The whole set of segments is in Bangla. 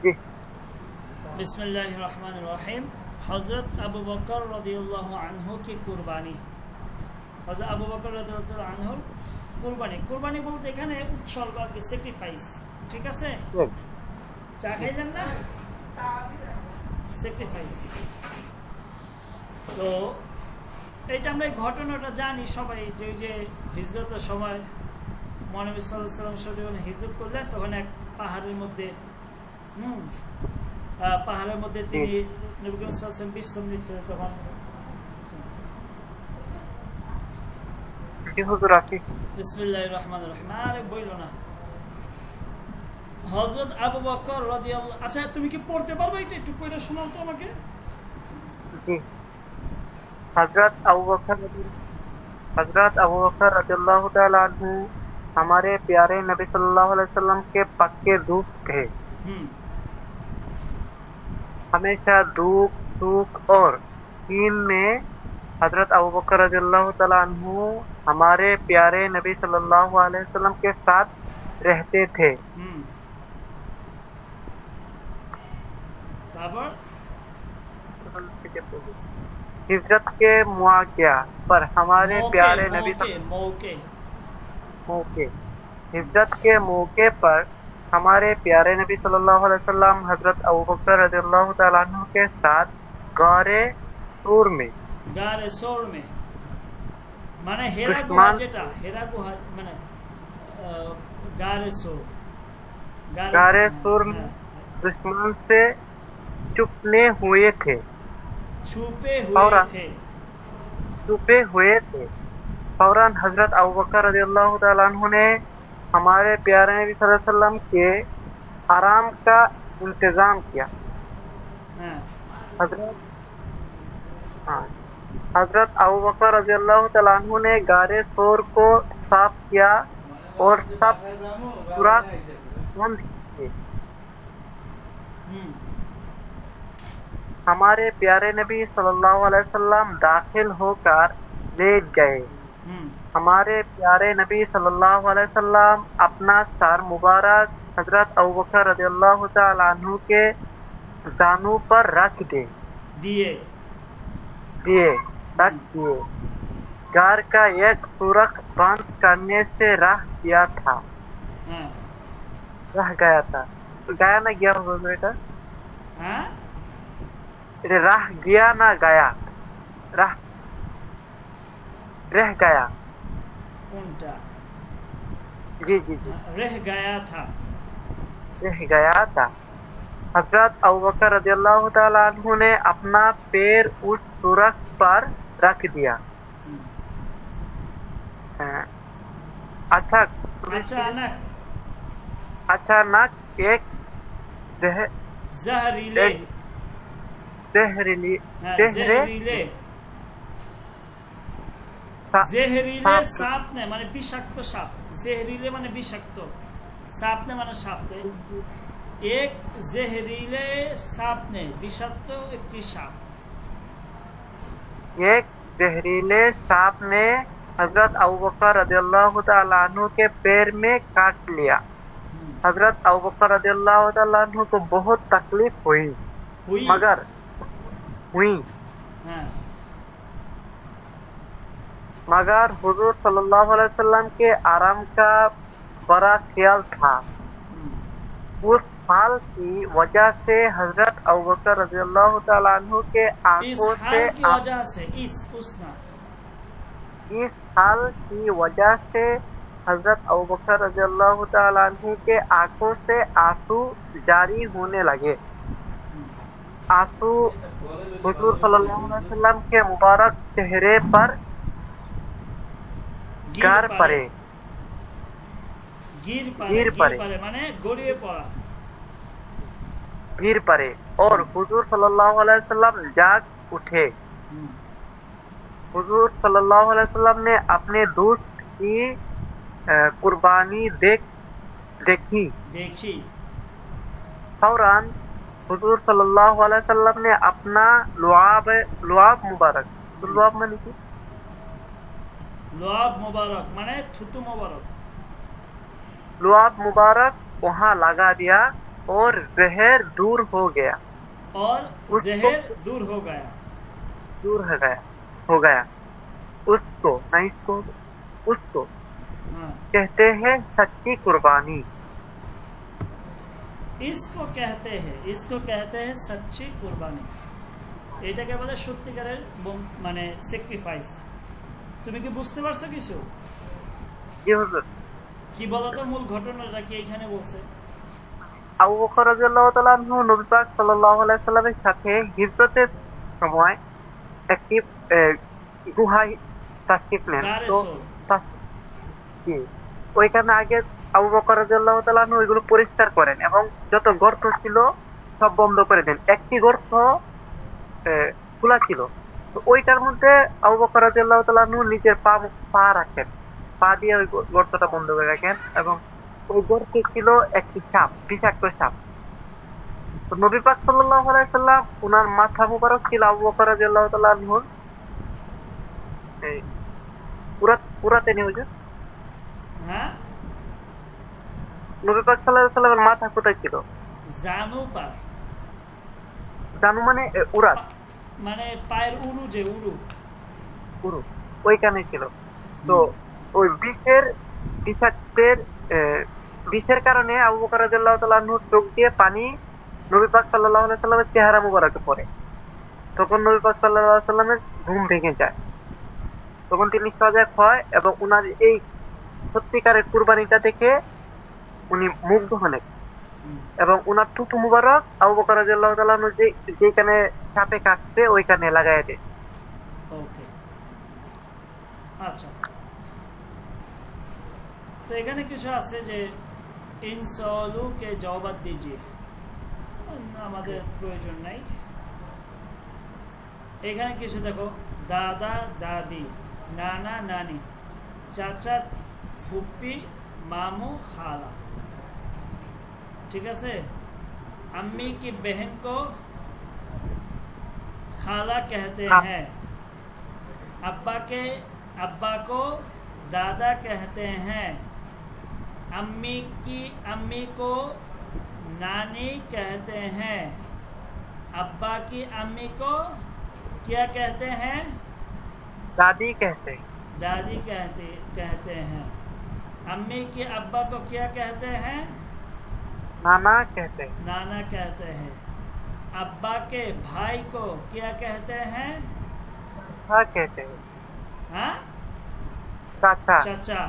জি। বিসমিল্লাহির রহমানির রহিম। হযরত আবু বকর রাদিয়াল্লাহু আনহু কি কুরবানি। হযরত আবু বকর রাদিয়াল্লাহু আনহুর কুরবানি। কুরবানি বলতে এখানে উৎসর্গ আর কি, স্যাক্রিফাইস। ঠিক আছে? চা খাইলেন না? স্যাক্রিফাইস। তো এইটা আমরা এই ঘটনাটা জানি সবাই, যে ওই যে হিজরতের সময় মহানবী সাল্লাল্লাহু আলাইহি ওয়াসাল্লাম যখন হিজরত করলেন, তখন এক পাহাড়ের মধ্যে তিনি নবী করিম সাল্লাল্লাহু আলাইহি ওয়াসাল্লাম বিশ্রাম নিচ্ছিলেন। তখন বিসমিল্লাহির রহমানির রহিম। আরে বইলো না। হযরত আবু বকর রাদিয়াল্লাহু, আচ্ছা তুমি কি পড়তে পারবে? এটা একটু পড়ে শোনাও তো আমাকে। জি। हजरत अबू बकर रज़ियल्लाहु ताला अन्हु हमारे प्यारे नबी सल्लल्लाहु अलैहि वसल्लम के पक्के दोस्त थे। हमेशा दुख सुख और हीन में हजरत अबू बकर रज़ियल्लाहु ताला अन्हु हमारे प्यारे नबी सल्लल्लाहु अलैहि वसल्लम के साथ रहते थे। हिजरत के मौके पर हमारे प्यारे नबी हिजरत के मौके पर हमारे प्यारे नबी सल्लल्लाहु अलैहि वसल्लम हजरत अबू बकर रज़ियल्लाहु ताला अन्हु के साथ गारे सूर में মানে হেরা গুহা, যেটা হেরা গুহা মানে गारे सूर में दुश्मन से छुपे हुए थे। फौरन हजरत अबू बकर रज़ियल्लाहु ताला अन्हु ने हमारे प्यारे नबी सल्लल्लाहु अलैहि वसल्लम के आराम का इंतजाम किया। हजरत अबू बकर रज़ियल्लाहु ताला अन्हु ने गारे सोर को साफ किया और सब सुराख बंद किए। हमारे प्यारे नबी सल्लल्लाहु अलैहि वसल्लम दाखिल होकर लेट गए। हमारे प्यारे नबी सल्लल्लाहु अलैहि वसल्लम अपना सर मुबारक हजरत अबू बकर रज़ियल्लाहु ताला अन्हु के जानू पर रख दिए। गार का एक सुरख बंद करने से रह गया था। गया ना गया होगा बेटा? रह गया ना गया? रह गया। जी जी जी। रह गया था। हजरत अबू बकर रज़ियल्लाहु ताला अन्हु ने अपना पैर उस सुरख पर रख दिया। अचानक एक जहरीले সাপ ने মানে বিষাক্ত সাপ, জেহরিলে মানে বিষাক্ত, সাপ ने মানে সাপ। एक जहरीले सांप ने, বিষাক্ত একটি সাপ, एक जहरीले सांप ने हजरत अबू बकर रज़ियल्लाहु ताला अन्हु के पैर में काट लिया। हजरत अबू बकर रज़ियल्लाहु ताला अन्हु को बहुत तकलीफ हुई। मगर हुजूर सल्लल्लाहु अलैहि वसल्लम के आराम का बड़ा ख्याल था। उस हाल की वजह से हजरत अबू बकर रज़ियल्लाहु ताला अन्हु के आंखों से इस हाल की वजह से हजरत अबू बकर रज़ियल्लाहु ताला अन्हु के आंखों से आंसू जारी होने लगे। आंसू हुजूर सल्लल्लाहु अलैहि वसल्लम के मुबारक चेहरे पर गिर पड़े और हुजूर सल्लल्लाहु अलैहि वसल्लम जाग उठे। हुजूर सल्लल्लाहु अलैहि वसल्लम ने अपने दोस्त की कुर्बानी देखी। फौरन हुजूर सल्लल्लाहु अलैहि वसल्लम ने अपना लुआब मुबारक, लुआब मुबारक वहाँ लगा दिया और जहर दूर हो गया, और जहर दूर हो गया, उसको नहीं इसको, उसको कहते हैं सच्ची कुर्बानी। इसको कहते हैं सच्ची कुर्बानी। এটাকে বলে সত্যিকারের মানে স্যাক্রিফাইস। তুমি কি বুঝতে পারছো কিছু? কি বলতো মূল ঘটনাটা কি এখানে বলছে? আবু বকর রাদিয়াল্লাহু তাআলা আনহু নবী পাক সাল্লাল্লাহু আলাইহি সাল্লামের সাথে হিজরতের সময় একটি গুহায় তাশরিফ নেন। তো ওইখানে আগে আবু বকর রাদিয়াল্লাহু তাআলা আনহু ওইগুলো পরিষ্কার করেন এবং যত গর্ত ছিল সব বন্ধ করে দেন। একটি গর্ত খোলা ছিল, তো ওইটার মধ্যে আবু বকর রাদিয়াল্লাহু তাআলা আনহু নিজের পা রাখেন, পা দিয়ে ওই গর্তটা বন্ধ করে রাখেন এবং ওই গর্তে ছিল একটি সাপ, বিষাক্ত সাপ। তো নবী পাক সাল্লাল্লাহু আলাইহি সাল্লাম ওনার মাথা মুবারক ছিল আবু বকর রাদিয়াল্লাহু তাআলা আনহুর পুরাতে নিয়ে হুজুর। হ্যাঁ, নবী পাক সাল্লাল্লাহু আলাইহি সাল্লামের মাথা কোথায় ছিল? জানু মানে উরাত, মানে পায়ের উরু, যে উরু ওইখানে ছিল। তো ওই বিষের কারণে আবু বকর রাদিয়াল্লাহু তাআলা আনহুর চোখ দিয়ে পানি নবী পাক সাল্লাল্লাহু আলাইহি সাল্লামের চেহারা মুবারকে পড়ে। তখন নবী পাক সাল্লাল্লাহু আলাইহি সাল্লামের ঘুম ভেঙে যায়, তখন তিনি সজাগ হয় এবং উনার এই সত্যিকারের কুরবানিটা দেখে উনি মুগ্ধ হন এবং উনার থুতু মুবারক আবু বকর রাদিয়াল্লাহু তাআলা আনহু যেখানে সাপে কাটছে ওইখানে লাগায় দেয়। ওকে, আচ্ছা। তো এখানে কিছু আছে যে ইন সওয়ালুকে জবাব দিজিয়ে, আমাদের প্রয়োজন নাই। এখানে কিছু দেখো, দাদা দাদি, নানা নানি, চাচা ফুপ্পি, मामू खाला, ठीक है। अम्मी की बहन को खाला कहते हैं, अब्बा को दादा कहते हैं, अम्मी को नानी कहते हैं, अब्बा की अम्मी को क्या कहते हैं? दादी कहते हैं। अम्मी के अब्बा को क्या कहते हैं? नाना कहते हैं। अब्बा के भाई को क्या कहते हैं? हाँ, चाचा।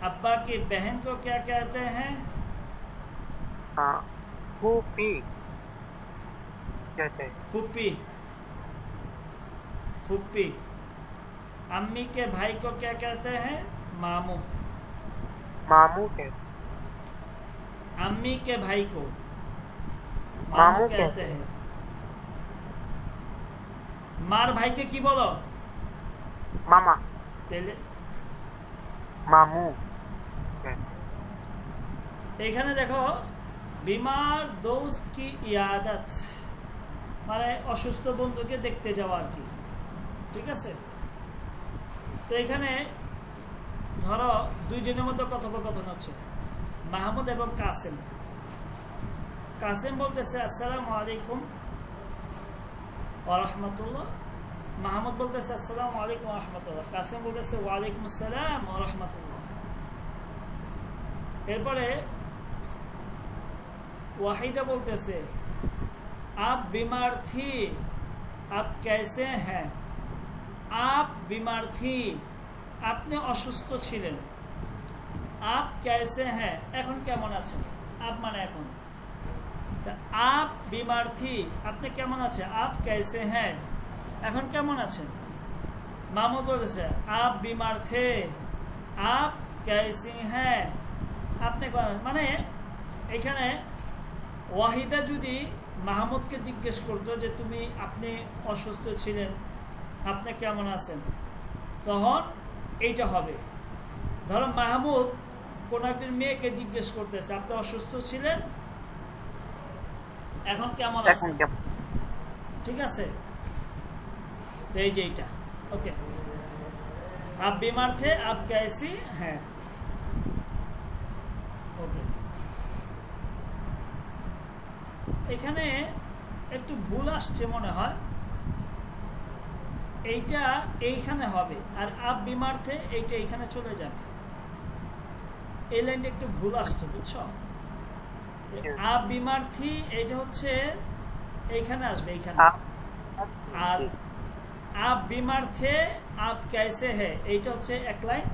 अब्बा की बहन को क्या कहते हैं? फूफी कहते हैं। फूफी। अम्मी के भाई को क्या कहते हैं? मामू कहते। अम्मी के भाई को मामू कहते हैं। मार भाई के की बोलो? मामा। तेले मामू। এখানে দেখো, বিমার দোস্ত কি ইয়াদত, মানে অসুস্থ বন্ধুকে দেখতে যাওয়া আর কি, ঠিক আছে। তো এখানে ধরো দুইজনের মধ্যে কথোপকথন হচ্ছে, মাহমুদ এবং কাসেম বলতেছে আসসালামু আলাইকুম ওয়া রাহমাতুল্লাহ, মাহমুদ বলতেছে আসসালামু আলাইকুম ওয়া রাহমাতুল্লাহ, কাসেম বলতেছে ওয়া আলাইকুম আসসালাম ওয়া রাহমাতুল্লাহ। এরপরে ওয়াহিদা বলতেছে आप बीमार थी, आप कैसे हैं? आप बीमार थी, আপনি অসুস্থ ছিলেন। आप कैसे हैं, এখন কেমন আছেন? आप মানে এখন। आप बीमार थी, আপনি কেমন আছেন? आप कैसे हैं, এখন কেমন আছেন? মামুদ বলতেছে आप बीमार थे, आप कैसी हैं, আপনি মানে এখানে ওয়াহিদা যদি মাহমুদকে জিজ্ঞেস করতো যে আপনি অসুস্থ ছিলেন, আপনি কেমন আছেন, তখন এইটা হবে। ধরো মাহমুদ কোন একজন মেয়েকে জিজ্ঞেস করতেছে আপনি অসুস্থ ছিলেন, এখন কেমন আছেন, ঠিক আছে। এই যে এইটা ওকে, आप बीमार थे, आप कैसी हैं, ओके। এখানে একটু ভুল আসছে মনে হয়, এইটা এইখানে হবে আর আপ বিমার্থে এইটা এইখানে চলে যাবে। এই লাইনটা একটু ভুল আসছে, বুঝছো? আপ বিমার্থী এইটা হচ্ছে এইখানে আসবে, এইখানে। আর आप बीमार्थे आप कैसे है এইটা হচ্ছে এক লাইন।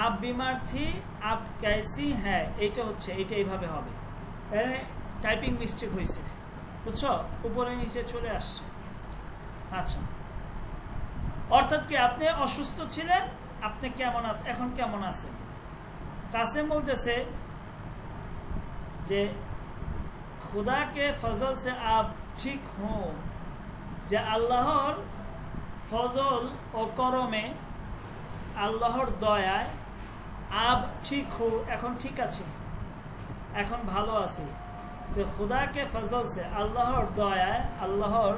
आप बीमार्थी आप कैसी है এইটা হচ্ছে, এইটা এইভাবে হবে। এখানে টাইপিং মিস্টেক হয়েছে, বুঝছো? উপরে নিচে চলে আসছে। আচ্ছা, অর্থাৎ কি আপনি অসুস্থ ছিলেন, আপনি কেমন আছেন, এখন কেমন আছেন? কাসেম বলতেছে যে खुदा के फजल से आप ठीक हो, যে আল্লাহর ফজল ও করমে, আল্লাহর দয়ায় আব ঠিক হো, এখন ঠিক আছে, এখন ভালো আছে। তো খুদা কে ফজল সে, আল্লাহর দয়ায়, আল্লাহর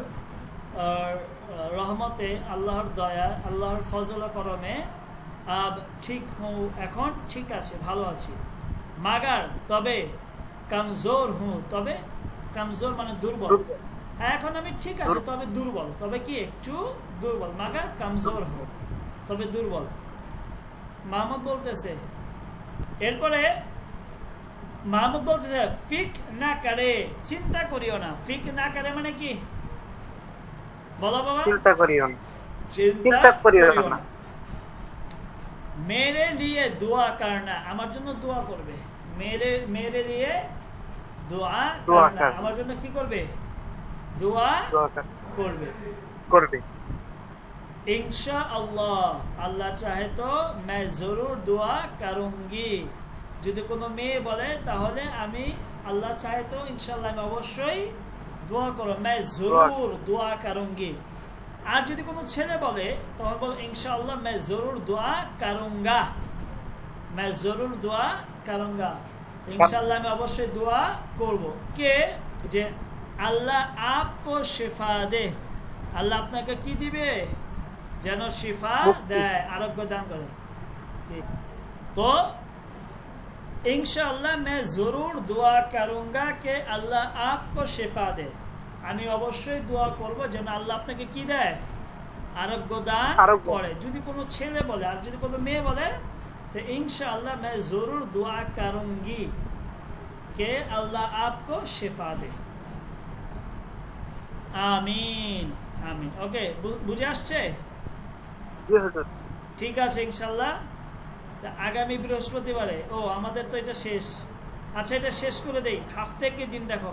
রহমতে, আল্লাহর দয়া, আল্লাহর ফজল ও করমে আব ঠিক হো, এখন ঠিক আছে, ভালো আছে। মাগার তবে, কমজোর হুঁ, তবে কমজোর মানে দুর্বল। হ্যাঁ, এখন আমি ঠিক আছে, তবে দুর্বল। তবে কি একটু দুর্বল, মাগার কমজোর হো, তবে দুর্বল। মাহমুদ বলতেছে, এরপরে মাহমুদ বলতেছে ফিক না করে, চিন্তা করিও না। ফিক না করে মানে কি বলো বাবা? চিন্তা করিও না, চিন্তা করিও না। মেরে লিয়ে দোয়া করনা, আমার জন্য দোয়া করবে। মেরে লিয়ে দোয়া করনা, আমার জন্য কি করবে? দোয়া করবে। इंशाअल्लाह, আল্লাহ চাহে তো मैं जरूर दुआ करूंगी। যদি কোনো মেয়ে বলে তাহলে আমি আল্লাহ চাহে তো ইনশাআল্লাহ আমি অবশ্যই দোয়া করব, मैं जरूर दुआ करूंगी। আর যদি কোনো ছেলে বলে তখন বল इंशाअल्लाह मैं जरूर दुआ करूंगा, मैं जरूर दुआ करूंगा। इंशाअल्लाह আমি অবশ্যই দোয়া করব। কে? যে আল্লাহ আপকো শিফা দে, আল্লাহ আপনাকে কি দিবে? যেন শিফা দেয়, আরোগ্য দান করে। তো इंशाअल्लाह मैं जरूर दुआ करूंगा के আল্লাহ আপকো শিফা দে, আমি অবশ্যই দোয়া করব যেন আল্লাহ আপনাকে কি দেয়? আরোগ্য দান করে। যদি কোনো ছেলে বলে, আর যদি কোনো মেয়ে বলে তো इंशाअल्लाह मैं जरूर दुआ करूंगी के আল্লাহ আপকো শিফা দে। আমিন আমিন। ওকে, বুঝে আসছে? ঠিক আছে ইনশাআল্লাহ। আগামী বৃহস্পতিবারে, ও আমাদের তো এটা শেষ। আচ্ছা, এটা শেষ করে দেই। হাফতে কে দিন দেখো,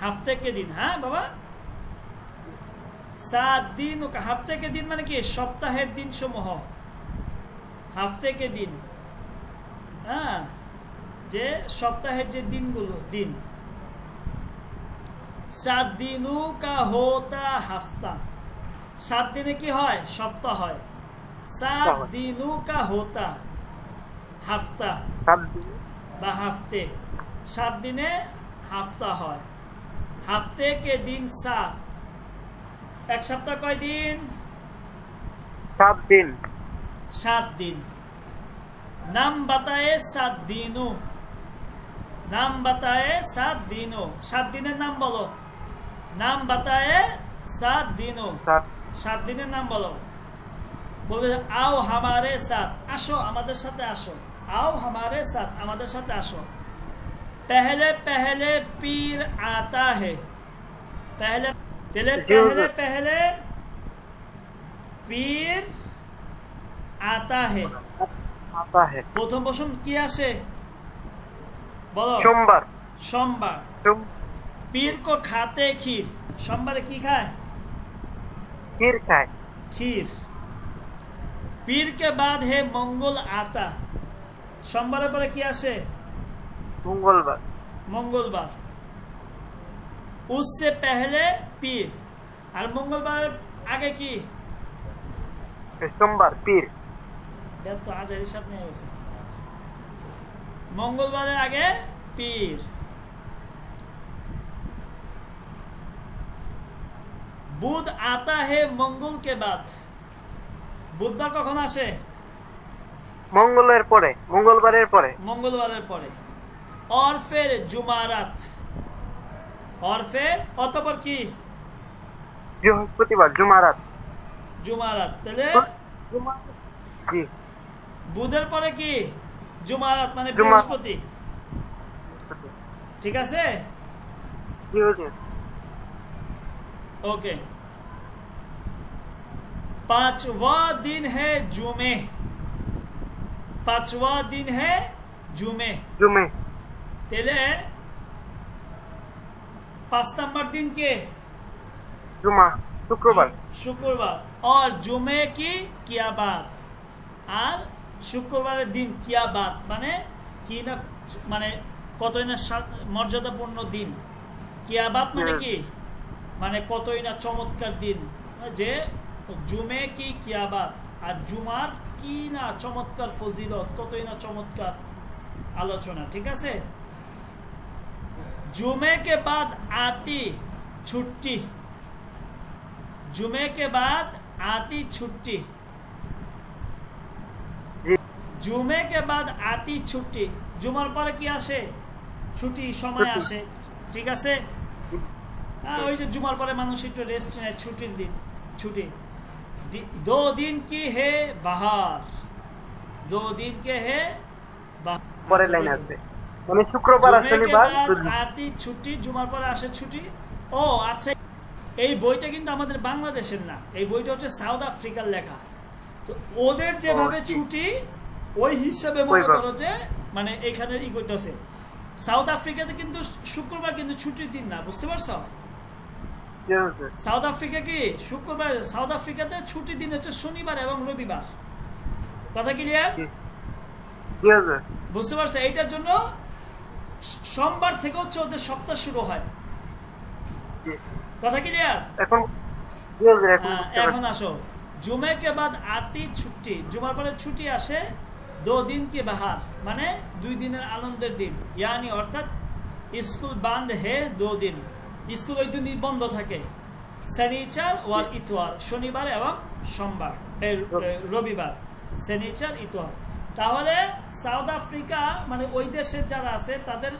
হাফতে কে দিন। হ্যাঁ বাবা, 7 দিন। হাফতে কে দিন মানে কি? সপ্তাহের দিন সমূহ, হাফতে কে দিন। হ্যাঁ, যে সপ্তাহের যে দিনগুলো, দিন। 7 দিনু কা হোতা হাফতা, 7 দিনে কি হয়? সপ্তাহ হয়। 7 দিনু কা হোতা হাফতা বা হাফতে, 7 দিনে হাফতা হয়। হাফতে কে দিন 7। এক সপ্তাহ কয় দিন? 7 দিন। 7 দিন। নাম বাতায়ে 7 দিনু, নাম বাতায়ে 7 দিনু। 7 দিনের নাম বলো। নাম বাতায়ে 7 দিনু, 7 দিনের নাম বলো। বলতে আও হামারে সাথ, আসো আমাদের সাথে আসো। আও হামারে সাথ, আমাদের সাথে আসো। पहले पहले पीर आता है, पहले पहले पहले पीर आता है, आता है। প্রথম বসন কি আসে বলো? সোমবার। সোমবার। पीर को खाते खीर, সোমবারে কি খায়? खीर खाए। खीर। पीर के बाद है मंगल आता, সোমবারের পরে কি আসে? मंगलवार। मंगलवार। उससे पहले पीर, और मंगलवार आगे की? सोमवार पीर। तो आज हिसाब नहीं है। मंगलवार आगे पीर। बुध आता है मंगल के बाद, বুধবার কখন আসে? মঙ্গলের পরে, মঙ্গলবারের পরে। মঙ্গলবারের পরে। और फिर जुमारात, और फिर অতঃপর কি বৃহস্পতিবার জুমারাত জুমারাত তাহলে জি বুধের পরে কি জুমারাত মানে জুমা। বৃহস্পতি ঠিক আছে জি হুজুর ओके पांचवा दिन है जुमे पांचवा दिन है जुमे জুমে तेले 5 नंबर दिन के জুমা শুক্রবার शुक्रवार और जुमे की क्या बात আর শুক্রবারের দিন কিয়া বাত মানে কি না মানে কতই না মর্যাদাপূর্ণ দিন কিয়া বাত মানে কি মানে কতই না চমৎকার দিন যে জুমে কি কিয়াবাত আর জুমার কি না চমৎকার ফজিলত কতই না চমৎকার আলোচনা ঠিক আছে जुमे के बाद आती छुट्टी जुमे के बाद आती छुट्टी जुमे के बाद आती छुट्टी जुमार पर কি আসে ছুটি সময় আসে ঠিক আছে ওই যে জুমার পরে মানুষ একটু রেস্ট নেয় ছুটির দিন ছুটি दो दिन की है बाहर दो दिन के है পরের লাইন আছে মানে শুক্রবার আর শনিবার আতি ছুটি জুমার পরে আসে ছুটি ও আচ্ছা এই বইটা কিন্তু আমাদের বাংলাদেশের না এই বইটা হচ্ছে সাউথ আফ্রিকার লেখা তো ওদের যেভাবে ছুটি ওই হিসাবে মনে করো যে মানে এখানে ই করতেছে সাউথ আফ্রিকাতে কিন্তু শুক্রবার কিন্তু ছুটির দিন না বুঝতে পারছো সাউথ আফ্রিকা কি শুক্রবার সাউথ আফ্রিকাতে ছুটির দিন হচ্ছে শনিবার এবং রবিবার কথা ক্লিয়ার বুঝতে পারছো এইটার জন্য সোমবার থেকে হচ্ছে ওদের সপ্তাহ শুরু হয় কথা ক্লিয়ার এখন আসো জুমে কে বাদ আতি ছুটি জুমার পরে ছুটি আসে 2 दिन के बाहर মানে 2 দিনের আনন্দের দিন यानी অর্থাৎ স্কুল বন্ধ হে 2 दिन স্কুল ওই 2 দিন বন্ধ থাকে শনিবার আর ইতওয়ার শনিবার এবং সোমবার রবিবার শনিবার ইতওয়ার তাহলে সাউথ আফ্রিকা মানে ওই দেশের যারা আছে তাদের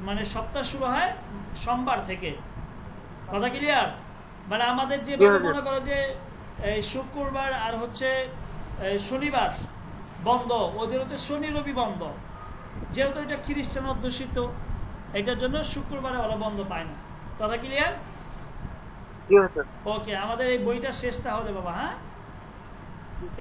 মানে সপ্তাহ শুরু হয় সোমবার থেকে কথা ক্লিয়ার মানে আমাদের যে মনে করো যে শুক্রবার আর হচ্ছে শনিবার বন্ধ ওদের হচ্ছে শনি রবি বন্ধ যেহেতু এটা খ্রিস্টান অধ্যুষিত এটার জন্য শুক্রবারে ওরা বন্ধ পায় না কথা ক্লিয়ার ওকে আমাদের এই বইটা শেষ তাহলে বাবা হ্যাঁ